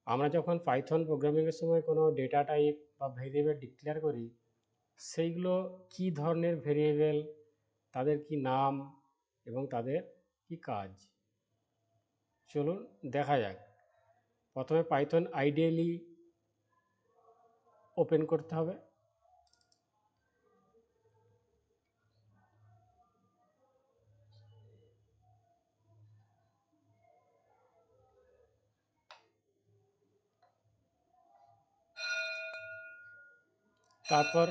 আমরা যখন পাইথন প্রোগ্রামিংয়ের সময় কোনো ডেটা টাইপ বা ভেরিয়েবল ডিক্লেয়ার করি, সেইগুলো কি ধরনের ভেরিয়েবল, তাদের কি নাম এবং তাদের কি কাজ, চলুন দেখা যাক। প্রথমে পাইথন আইডিয়ালি ওপেন করতে হবে। তারপর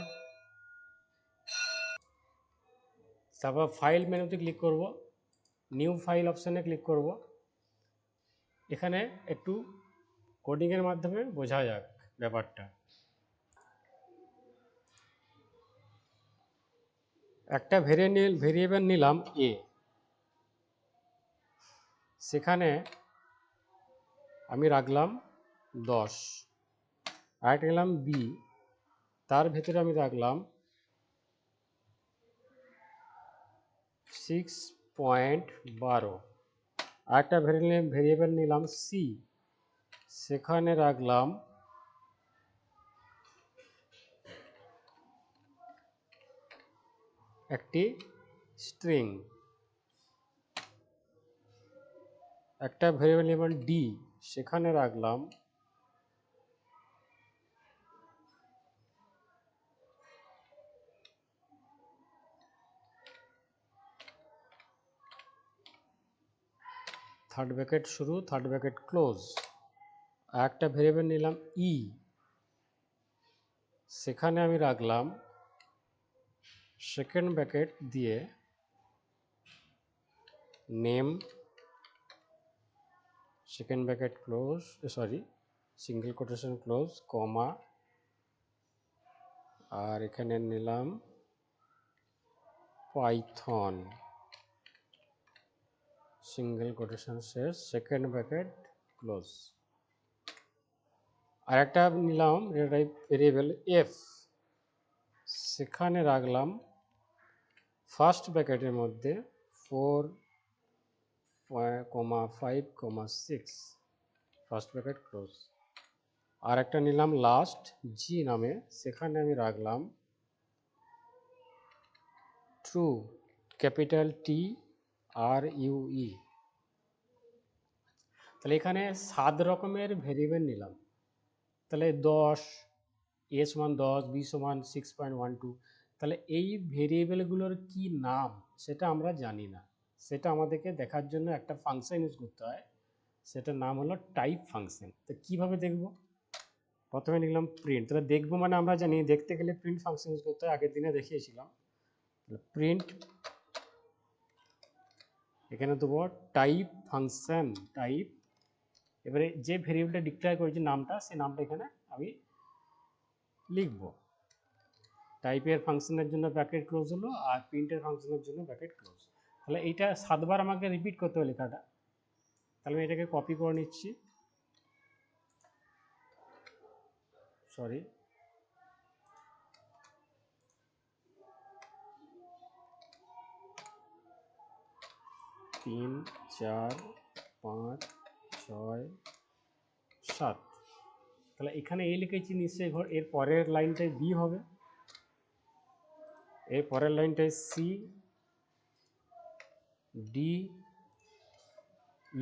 ফাইল মেনুতে ক্লিক করব, নিউ ফাইল অপশানে ক্লিক করব। এখানে একটু কোডিংয়ের মাধ্যমে বোঝা যাক ব্যাপারটা। একটা ভেরিয়েবল নিলাম এ, সেখানে আমি রাখলাম 10। আরেকটা নিলাম বি, তার ভেতরে আমি রাখলাম 6.12। আরেকটা ভেরিয়েবল নিলাম সি, সেখানে রাখলাম একটি স্ট্রিং। একটা ভেরিয়েবল নিলাম ডি, সেখানে রাখলাম থার্ড ব্র্যাকেট শুরু, থার্ড ব্র্যাকেট ক্লোজ। আর একটা ভেরিয়েবল নিলাম ই, সেখানে আমি রাখলাম সেকেন্ড ব্র্যাকেট দিয়ে name, second bracket close, single quotation close, comma, আর এখানে নিলাম পাইথন, সিঙ্গেল কোটেশন শেষ, সেকেন্ড ব্র্যাকেট ক্লোজ। আর একটা নিলাম ভেরিয়েবল এফ, সেখানে রাখলাম ফার্স্ট ব্র্যাকেটের মধ্যে 4,5,6, ফার্স্ট ব্র্যাকেট ক্লোজ। আর একটা নিলাম লাস্ট জি নামে, সেখানে আমি রাখলাম ট্রু, ক্যাপিটাল টি আর ইউই। তাহলে এখানে 7 রকমের ভেরিয়েবল নিলাম। তাহলে 10, এ সমান 10, বি সমান 6.12। তাহলে এই ভেরিয়েবলগুলোর কি নাম সেটা আমরা জানি না, সেটা আমাদেরকে দেখার জন্য একটা ফাংশন ইউজ করতে হয়, সেটার নাম হলো টাইপ ফাংশন। তো কীভাবে দেখব? প্রথমে লিখলাম প্রিন্ট। তাহলে দেখবো মানে আমরা জানি দেখতে গেলে প্রিন্ট ফাংশন ইউজ করতে হয়, আগের দিনে দেখিয়েছিলাম। প্রিন্ট, এখানে দেবো টাইপ ফাংশন, টাইপ। এবারে যে ভেরিয়েবলটা ডিক্লেয়ার করেছি নামটা, সেই নামটা এখানে আমি লিখব। টাইপের ফাংশনের জন্য ব্র্যাকেট ক্লোজ হলো, আর প্রিন্টের ফাংশনের জন্য ব্র্যাকেট ক্লোজ। তাহলে এইটা 7 বার আমাকে রিপিট করতে হবে লেখাটা। তাহলে আমি এটাকে কপি করে নিচ্ছি, সরি, তিন, 4, 5, 6, 7। তাহলে এখানে এ লিখেছি, নিশ্চয়ই এর পরের লাইনটাই বি হবে, এর পরের লাইনটাই সি, ডি,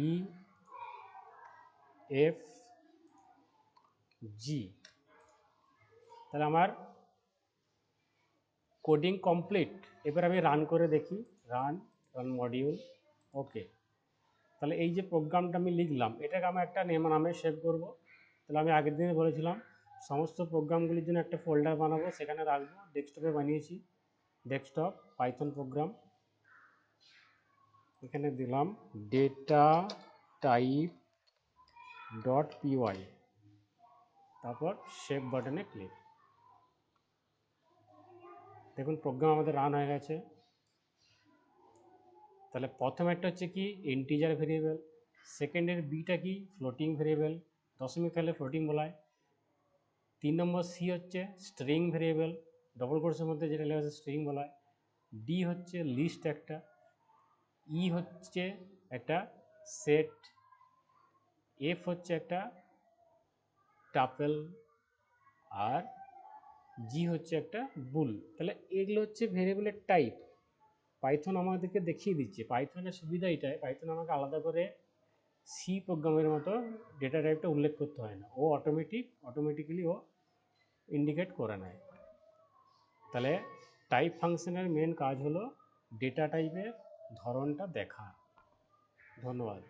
ই, এফ, জি। তাহলে আমার কোডিং কমপ্লিট। এবার আমি রান করে দেখি, রান মডিউল, ওকে। তাহলে এই যে প্রোগ্রামটা আমি লিখলাম, এটাকে আমি একটা নামে সেভ করব। তাহলে আমি আগের দিনে বলেছিলাম সমস্ত প্রোগ্রামগুলির জন্য একটা ফোল্ডার বানাবো, সেখানে রাখবো। ডেস্কটপে বানিয়েছি, ডেস্কটপ পাইথন প্রোগ্রাম। এখানে দিলাম ডেটা টাইপ ডট পিওয়াই, তারপর সেভ বাটনে ক্লিক। দেখুন প্রোগ্রাম আমাদের রান হয়ে গেছে। তাহলে প্রথম একটা হচ্ছে কি ইন্টিজার ভেরিয়েবল, সেকেন্ডের বিটা কি ফ্লোটিং ভেরিয়েবল, দশমিক কালে ফ্লোটিং বলায়। 3 নম্বর সি হচ্ছে স্ট্রিং ভেরিয়েবল, ডবল কোর্সের মধ্যে যেটা লেখা আছে স্ট্রিং বলায়। ডি হচ্ছে লিস্ট একটা, ই হচ্ছে একটা সেট, এফ হচ্ছে একটা টাপেল, আর জি হচ্ছে একটা বুল। তাহলে এগুলো হচ্ছে ভেরিয়েবলের টাইপ। পাইথন আমাদেরকে দেখিয়ে দিচ্ছে। পাইথনের সুবিধা এটাই, পাইথন আমাকে আলাদা করে সি প্রোগ্রামের মতো ডেটা টাইপটা উল্লেখ করতে হয় না, ও অটোমেটিক্যালি ও ইন্ডিকেট করে নেয়। তাহলে টাইপ ফাংশনের মেন কাজ হলো ডেটা টাইপের ধরনটা দেখা। ধন্যবাদ।